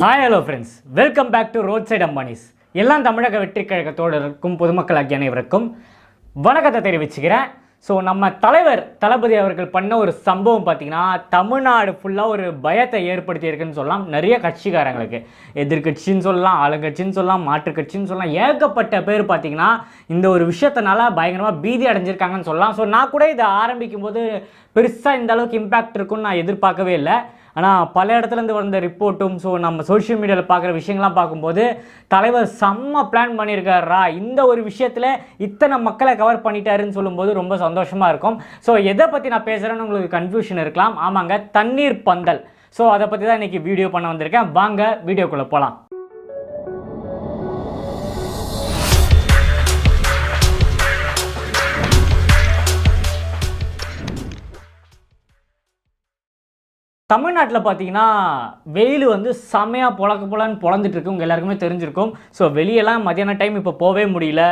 Hi hello friends, welcome back to road side Ambanis. எல்லாம் தமிழக வெற்றி கழகத்தோடருக்கும் பொதுமக்கள் ஆகிய அனைவருக்கும் வணக்கத்தை தெரிவிச்சுக்கிறேன். ஸோ நம்ம தலைவர் தளபதி அவர்கள் பண்ண ஒரு சம்பவம் பார்த்திங்கன்னா தமிழ்நாடு ஃபுல்லாக ஒரு பயத்தை ஏற்படுத்தியிருக்குன்னு சொல்லலாம். நிறைய கட்சிக்காரங்களுக்கு, எதிர்கட்சின்னு சொல்லலாம், ஆளுங்கட்சின்னு சொல்லலாம், மாற்றுக் கட்சின்னு சொல்லலாம், ஏகப்பட்ட பேர் பார்த்திங்கன்னா இந்த ஒரு விஷயத்தினால பயங்கரமாக பீதி அடைஞ்சிருக்காங்கன்னு சொல்லலாம். ஸோ நான் கூட இதை ஆரம்பிக்கும் போது பெருசாக இந்த அளவுக்கு இம்பேக்ட் இருக்குன்னு நான் எதிர்பார்க்கவே இல்லை. ஆனால் பல இடத்துலேருந்து வந்த ரிப்போர்ட்டும் நம்ம சோஷியல் மீடியாவில் பார்க்குற விஷயங்கள்லாம் பார்க்கும்போது தலைவர் செம்ம பிளான் பண்ணியிருக்காரா, இந்த ஒரு விஷயத்தில் இத்தனை மக்களை கவர் பண்ணிட்டாருன்னு சொல்லும்போது ரொம்ப சந்தோஷமாக இருக்கும். ஸோ எதை பற்றி நான் பேசுகிறேன்னு உங்களுக்கு கன்ஃபியூஷன் இருக்கலாம். ஆமாங்க, தண்ணீர் பந்தல். ஸோ அதை பற்றி தான் இன்றைக்கி வீடியோ பண்ண வந்திருக்கேன். வாங்க வீடியோக்குள்ளே போகலாம். தமிழ்நாட்டில் பார்த்தீங்கன்னா வெயில் செமையாக பொழன்னு பொழந்துட்டு இருக்கு. உங்கள் எல்லாருக்குமே தெரிஞ்சிருக்கும். ஸோ வெளியெல்லாம் மதியான டைம் இப்போ போகவே முடியல.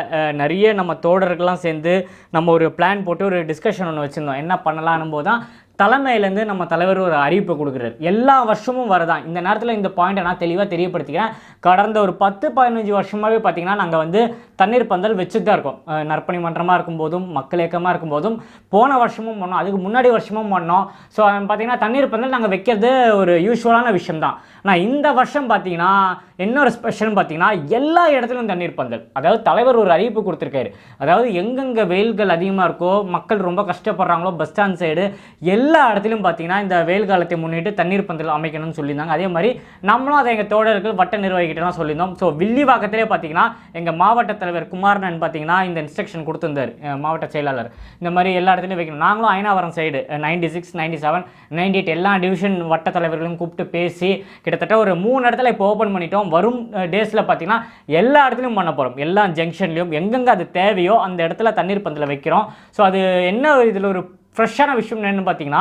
நிறைய நம்ம தோழர்கள்லாம் சேர்ந்து நம்ம ஒரு பிளான் போட்டு ஒரு டிஸ்கஷன் ஒன்று வச்சுருந்தோம். என்ன பண்ணலான்னும் போது தான் தலைமையிலேருந்து நம்ம தலைவர் ஒரு அறிவிப்பை கொடுக்குறாரு. எல்லா வருஷமும் வரதான். இந்த நேரத்தில் இந்த பாயிண்ட்டை நான் தெளிவாக தெரியப்படுத்திக்கிறேன். கடந்த ஒரு 10-15 வருஷமாகவே பார்த்திங்கன்னா நாங்கள் தண்ணீர் பந்தல் வச்சுட்டு தான் இருக்கோம். நற்பணி மன்றமாக இருக்கும்போதும் மக்கள் இயக்கமாக இருக்கும்போதும் போன வருஷமும் பண்ணோம், அதுக்கு முன்னாடி வருஷமும் பண்ணோம். ஸோ பார்த்திங்கன்னா தண்ணீர் பந்தல் நாங்கள் வைக்கிறது ஒரு யூஸ்வலான விஷயம்தான். ஆனால் இந்த வருஷம் பார்த்திங்கன்னா இன்னொரு ஸ்பெஷல்னு பார்த்திங்கன்னா எல்லா இடத்துலையும் தண்ணீர் பந்தல். அதாவது தலைவர் ஒரு அறிவிப்பு கொடுத்துருக்காரு. அதாவது எங்கெங்கே வெயில்கள் அதிகமாக இருக்கோ, மக்கள் ரொம்ப கஷ்டப்படுறாங்களோ, பஸ் ஸ்டாண்ட் சைடு எல்லா இடத்துலையும் பார்த்தீங்கன்னா இந்த வெயில் காலத்தை முன்னிட்டு தண்ணீர் பந்தல் அமைக்கணும்னு சொல்லியிருந்தாங்க. அதே மாதிரி நம்மளும் அதை எங்கள் தோழர்கள் வட்ட நிர்வாகிகிட்டலாம் சொல்லியிருந்தோம். ஸோ வில்லிவாக்கத்திலே பார்த்தீங்கன்னா எங்கள் மாவட்ட தலைவர் குமாரனன் பார்த்தீங்கன்னா இந்த இன்ஸ்ட்ரக்ஷன் கொடுத்துருந்தார். மாவட்ட செயலாளர் இந்த மாதிரி எல்லா இடத்துலையும் வைக்கணும். நாங்களும் ஐனாவரம் சைடு 96, 97, 98 எல்லா டிவிஷன் வட்ட தலைவர்களும் கூப்பிட்டு பேசி கிட்டத்தட்ட ஒரு 3 இடத்துல இப்போ ஓப்பன் பண்ணிட்டோம். வரும் டேஸில் பார்த்தீங்கன்னா எல்லா இடத்துலையும் பண்ண போகிறோம். எல்லா ஜங்ஷன்லையும் எங்கெங்கே அது தேவையோ அந்த இடத்துல தண்ணீர் பந்தலை வைக்கிறோம். ஸோ அது என்ன இதில் ஒரு ஃப்ரெஷ்ஷான விஷயம் என்னென்னு பார்த்தீங்கன்னா,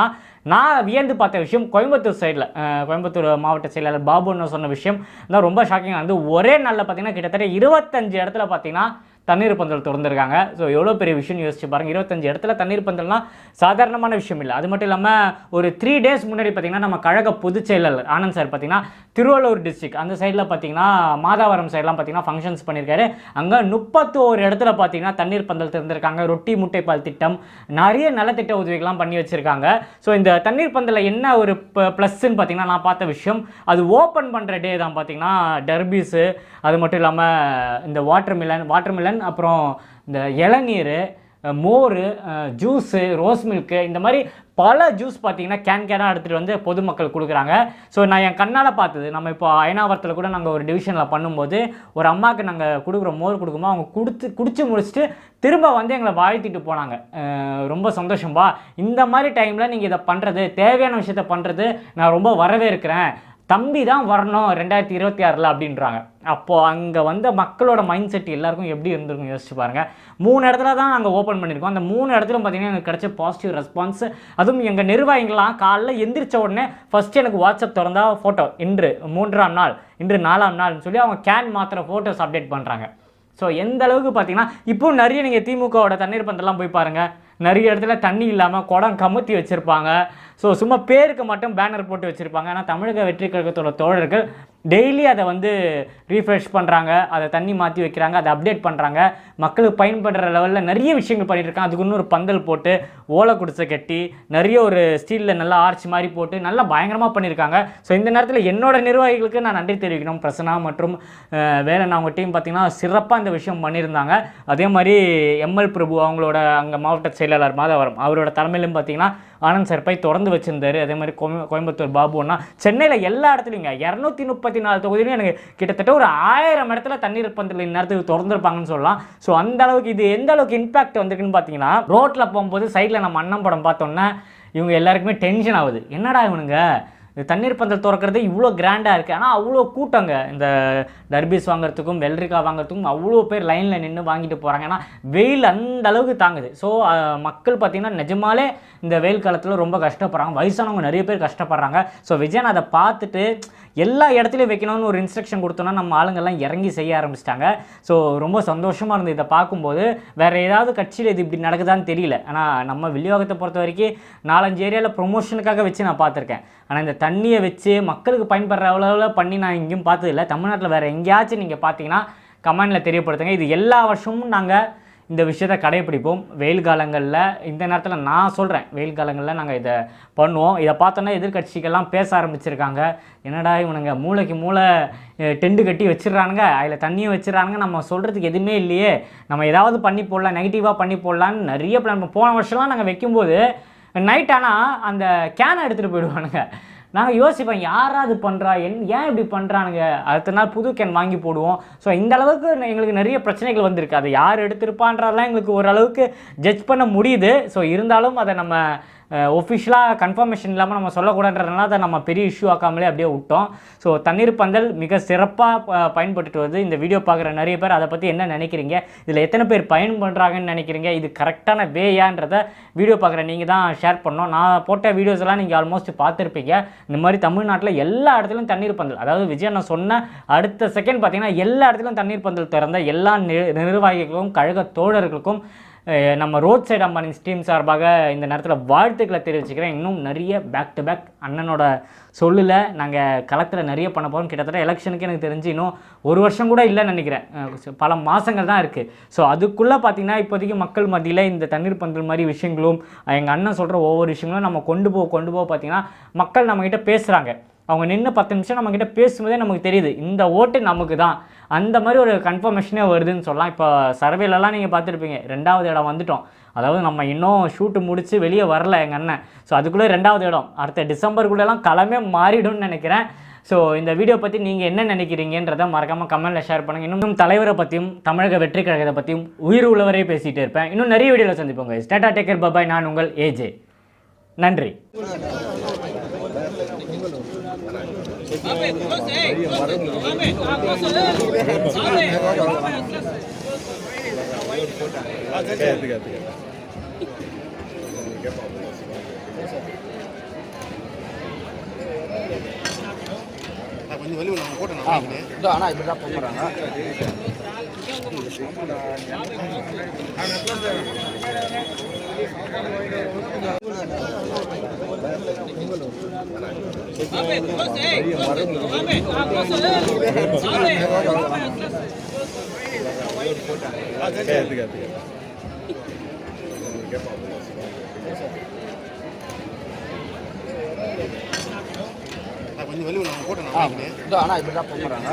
நான் வியந்து பார்த்த விஷயம் கோயம்புத்தூர் சைடில் கோயம்புத்தூர் மாவட்ட செயலாளர் பாபுன்னு சொன்ன விஷயம் தான் ரொம்ப ஷாக்கிங்காக ஒரே நாளில் பார்த்தீங்கன்னா கிட்டத்தட்ட 25 இடத்துல பார்த்தீங்கன்னா தண்ணீர் பந்தல் திறந்துருக்காங்க. ஸோ எவ்வளோ பெரிய விஷயம் யோசிச்சு பாருங்கள். 25 இடத்துல தண்ணீர் பந்தல்னால் சாதாரணமான விஷயம் இல்லை. அது மட்டும் இல்லாமல் ஒரு 3 டேஸ் முன்னாடி பார்த்திங்கன்னா நம்ம கழக பொதுச் செயலாளர் ஆனந்த் சார் பார்த்திங்கன்னா திருவள்ளூர் டிஸ்ட்ரிக்ட் அந்த சைடில் பார்த்திங்கன்னா மாதாவரம் சைட்லாம் பார்த்திங்கன்னா ஃபங்க்ஷன்ஸ் பண்ணியிருக்காரு. அங்கே 31 இடத்துல பார்த்திங்கன்னா தண்ணீர் பந்தல் திறந்திருக்காங்க. ரொட்டி முட்டைப்பால் திட்டம், நிறைய நலத்திட்ட உதவிகள்லாம் பண்ணி வச்சுருக்காங்க. ஸோ இந்த தண்ணீர் பந்தலில் என்ன ஒரு ப்ளஸ்ன்னு பார்த்திங்கன்னா நான் பார்த்த விஷயம், அது ஓப்பன் பண்ணுற டே தான் பார்த்திங்கன்னா டர்பீஸு, அது மட்டும் இல்லாமல் இந்த வாட்டர்மிலன் அப்புறம் இந்த இளநீர், மோர், ஜூஸு, ரோஸ் மில்க்கு, இந்த மாதிரி பல ஜூஸ் பார்த்திங்கன்னா கேனாக எடுத்துகிட்டு பொதுமக்கள் கொடுக்குறாங்க. ஸோ நான் என் கண்ணால் பார்த்தது. நம்ம இப்போ ஐனாவரத்தில் கூட நாங்கள் ஒரு டிவிஷனில் பண்ணும்போது ஒரு அம்மாவுக்கு நாங்கள் கொடுக்குறோம், மோர் கொடுக்கும்போது அவங்க குடிச்சு முடிச்சுட்டு திரும்ப எங்களை வாழ்த்திட்டு போனாங்க. ரொம்ப சந்தோஷம்பா, இந்த மாதிரி டைமில் நீங்கள் இதை பண்ணுறது, தேவையான விஷயத்த பண்ணுறது நான் ரொம்ப வரவேற்கிறேன். தம்பி தான் வரணும் 2026 அப்படின்றாங்க. அப்போது அங்கே மக்களோட மைண்ட் செட் எல்லாருக்கும் எப்படி இருந்திருக்கும் யோசிச்சு பாருங்கள். 3 இடத்துல தான் நாங்கள் ஓப்பன் பண்ணியிருக்கோம். அந்த 3 இடத்துல பார்த்திங்கன்னா எனக்கு கிடைச்ச பாசிட்டிவ் ரெஸ்பான்ஸ். அதுவும் எங்கள் நிர்வாகிகள்லாம் காலைல எந்திரிச்ச உடனே ஃபஸ்ட்டு எனக்கு வாட்ஸ்அப் திறந்தா ஃபோட்டோ, இன்று 3ஆம் நாள், இன்று 4ஆம் நாள்னு சொல்லி அவங்க கேன் மாத்திர ஃபோட்டோஸ் அப்டேட் பண்ணுறாங்க. ஸோ எந்த அளவுக்கு பார்த்தீங்கன்னா இப்போ நிறைய நீங்கள் திமுகவோட தண்ணீர் பந்தெல்லாம் போய் பாருங்கள், நிறைய இடத்துல தண்ணி இல்லாமல் குடம் கமுத்தி வச்சுருப்பாங்க. ஸோ சும்மா பேருக்கு மட்டும் பேனர் போட்டு வச்சுருப்பாங்க. ஆனால் தமிழக வெற்றி கழகத்தோட தோழர்கள் டெய்லி அதை ரீஃப்ரெஷ் பண்ணுறாங்க, அதை தண்ணி மாற்றி வைக்கிறாங்க, அதை அப்டேட் பண்ணுறாங்க, மக்களுக்கு பயன்படுற லெவலில் நிறைய விஷயங்கள் பண்ணிட்டு இருக்காங்க. அதுக்கு இன்னொரு பந்தல் போட்டு ஓலை குடிசை கட்டி நிறைய ஒரு ஸ்டீலில் நல்லா ஆர்ச் மாதிரி போட்டு நல்லா பயங்கரமாக பண்ணியிருக்காங்க. ஸோ இந்த நேரத்தில் என்னோட நிர்வாகிகளுக்கு நான் நன்றி தெரிவிக்கணும். பிரசன்னா மற்றும் வேலன் அவங்க டீம் பார்த்திங்கன்னா சிறப்பாக இந்த விஷயம் பண்ணியிருந்தாங்க. அதே மாதிரி எம்எல் பிரபு அவங்களோட அங்கே மாவட்ட செயலாளர் மாதவரம் அவரோட தலைமையிலும் பார்த்திங்கன்னா ஆனந்த் சார் போய் திறந்து வச்சுருந்தார். அதே மாதிரி கோயம்புத்தூர் பாபுன்னா சென்னையில் எல்லா இடத்துலையுங்க 234 தொகுதியிலும் எனக்கு கிட்டத்தட்ட ஒரு 1000 இடத்துல தண்ணீர் பந்தல் இந்நேரத்துக்கு திறந்துருப்பாங்கன்னு சொல்லலாம். ஸோ அந்த அளவுக்கு இது எந்த அளவுக்கு இம்பாக்ட் வந்திருக்குன்னு பார்த்தீங்கன்னா, ரோட்டில் போகும்போது சைடில் நம்ம அண்ணன் படம் பார்த்தோன்னா இவங்க எல்லாருக்குமே டென்ஷன் ஆகுது. என்னடா இவனுங்க தண்ணீர் பந்தல் திறக்கிறது இவ்வளோ கிராண்டாக இருக்குது, ஆனால் அவ்வளோ கூட்டங்க. இந்த டர்பீஸ் வாங்குறதுக்கும் வெள்ளரிக்கா வாங்குறதுக்கும் அவ்வளோ பேர் லைனில் நின்று வாங்கிட்டு போகிறாங்க. ஏன்னா வெயில் அந்த அளவுக்கு தாங்குது. ஸோ மக்கள் பார்த்திங்கன்னா நிஜமாலே இந்த வெயில் காலத்தில் ரொம்ப கஷ்டப்படுறாங்க. வயசானவங்க நிறைய பேர் கஷ்டப்படுறாங்க. ஸோ விஜயன் அதை பார்த்துட்டு எல்லா இடத்துலையும் வைக்கணும்னு ஒரு இன்ஸ்ட்ரக்ஷன் கொடுத்தோன்னா நம்ம ஆளுங்கள்லாம் இறங்கி செய்ய ஆரம்பிச்சிட்டாங்க. ஸோ ரொம்ப சந்தோஷமாக இருந்தது இதை பார்க்கும்போது. வேறு ஏதாவது கட்சியில் இது இப்படி நடக்குதான்னு தெரியல. ஆனால் நம்ம வில்லிவாக்கத்தை பொறுத்த வரைக்கும் 4-5 ஏரியாவில் ப்ரொமோஷனுக்காக வச்சு நான் பார்த்துருக்கேன். ஆனால் இந்த தண்ணியை வச்சு மக்களுக்கு பயன்படுற அளவில் பண்ணி நான் எங்கேயும் பார்த்ததில்லை. தமிழ்நாட்டில் வேறு எங்கேயாச்சும் நீங்கள் பார்த்தீங்கன்னா கமெண்டில் தெரியப்படுத்துங்க. இது எல்லா வருஷமும் நாங்கள் இந்த விஷயத்தை கடைப்பிடிப்போம். வெயில் காலங்களில் இந்த நேரத்தில் நான் சொல்கிறேன், வெயில் காலங்களில் நாங்கள் இதை பண்ணுவோம். இதை பார்த்தோன்னா எதிர்கட்சிகள்லாம் பேச ஆரம்பிச்சிருக்காங்க. என்னடா இவனுங்க மூளைக்கு மூளை டெண்டு கட்டி வச்சிடறானுங்க, அதில் தண்ணியும் வச்சிடறானுங்க, நம்ம சொல்கிறதுக்கு எதுவுமே இல்லையே, நம்ம ஏதாவது பண்ணி போடலாம், நெகட்டிவாக பண்ணி போடலான்னு நிறைய பிளான். போன வருஷம்லாம் நாங்கள் வைக்கும்போது நைட் ஆனால் அந்த கேனை எடுத்துகிட்டு போயிடுவானுங்க. நாங்கள் யோசிப்போம், யாராவது பண்ணுறா, ஏன் இப்படி பண்ணுறானுங்க, அடுத்த நாள் புது கேன் வாங்கி போடுவோம். ஸோ இந்த அளவுக்கு எங்களுக்கு நிறைய பிரச்சனைகள் வந்திருக்கு. அதை யார் எடுத்திருப்பான்றதெல்லாம் எங்களுக்கு ஓரளவுக்கு ஜட்ஜ் பண்ண முடியுது. ஸோ இருந்தாலும் அதை நம்ம ஒஃபிஷியலாக கன்ஃபர்மேஷன் இல்லாமல் நம்ம சொல்லக்கூடாதுன்றதுனால அதை நம்ம பெரிய இஷ்யூ ஆக்காமலே அப்படியே விட்டோம். ஸோ தண்ணீர் பந்தல் மிக சிறப்பாக பயன்பட்டு வருது. இந்த வீடியோ பார்க்குற நிறைய பேர் அதை பற்றி என்ன நினைக்கிறீங்க, இதில் எத்தனை பேர் பயன்படுறாங்கன்னு நினைக்கிறீங்க, இது கரெக்டான வேயான்றதை வீடியோ பார்க்குற நீங்கள் தான் ஷேர் பண்ணோம். நான் போட்ட வீடியோஸ் எல்லாம் நீங்கள் ஆல்மோஸ்ட் பார்த்துருப்பீங்க. இந்த மாதிரி தமிழ்நாட்டில் எல்லா இடத்துலையும் தண்ணீர் பந்தல், அதாவது விஜய் நான் சொன்ன அடுத்த செகண்ட் பார்த்தீங்கன்னா எல்லா இடத்துலையும் தண்ணீர் பந்தல் திறந்த எல்லா நிர்வாகிகளுக்கும் கழக தோழர்களுக்கும் நம்ம ரோட் சைடு அம்பானிஸ் டீம் சார்பாக இந்த நேரத்தில் வாழ்த்துக்களை தெரிவிச்சுக்கிறேன். இன்னும் நிறைய பேக் டு பேக் அண்ணனோட சொல்லில் நாங்கள் களத்தில் நிறைய பண்ண போகிறோம். கிட்டத்தட்ட எலெக்ஷனுக்கு எனக்கு தெரிஞ்சு இன்னும் 1 வருஷம் கூட இல்லைன்னு நினைக்கிறேன், பல மாதங்கள் தான் இருக்குது. ஸோ அதுக்குள்ளே பார்த்திங்கன்னா இப்போதைக்கு மக்கள் மத்தியில் இந்த தண்ணீர் பந்தல் மாதிரி விஷயங்களும் எங்கள் அண்ணன் சொல்கிற ஒவ்வொரு விஷயங்களும் நம்ம கொண்டு போக பார்த்திங்கன்னா மக்கள் நம்மக்கிட்ட பேசுகிறாங்க. அவங்க நின்று 10 நிமிஷம் நம்மக்கிட்ட பேசும்போதே நமக்கு தெரியுது இந்த ஓட்டு நமக்கு தான், அந்த மாதிரி ஒரு கன்ஃபர்மேஷனே வருதுன்னு சொல்லலாம். இப்போ சர்வேலெலாம் நீங்கள் பார்த்துருப்பீங்க, 2வது இடம் வந்துட்டோம். அதாவது நம்ம இன்னும் ஷூட்டு முடித்து வெளியே வரல எங்கள் அண்ணன். ஸோ அதுக்குள்ளே 2வது இடம், அடுத்த டிசம்பருக்குள்ளெல்லாம் களமே மாறிடும்னு நினைக்கிறேன். ஸோ இந்த வீடியோ பற்றி நீங்கள் என்ன நினைக்கிறீங்கன்றதை மறக்காமல் கமெண்ட்டில் ஷேர் பண்ணுங்கள். இன்னும் தலைவரை பற்றியும் தமிழக வெற்றி கழகத்தை பற்றியும் உயிர் உள்ளவரே பேசிகிட்டே இருப்பேன். இன்னும் நிறைய வீடியோவில் சந்திப்போங்க. டாடா, டேக் கேர், பாய். நான் உங்கள் ஏஜே. நன்றி. கொஞ்சம் வெளியே போட்டேன். ஆனால் இப்படி தான் போகிறாங்க. கொஞ்சம் வெளியே போட்டேன். ஆனால் இப்படி தான் போகிறாங்க.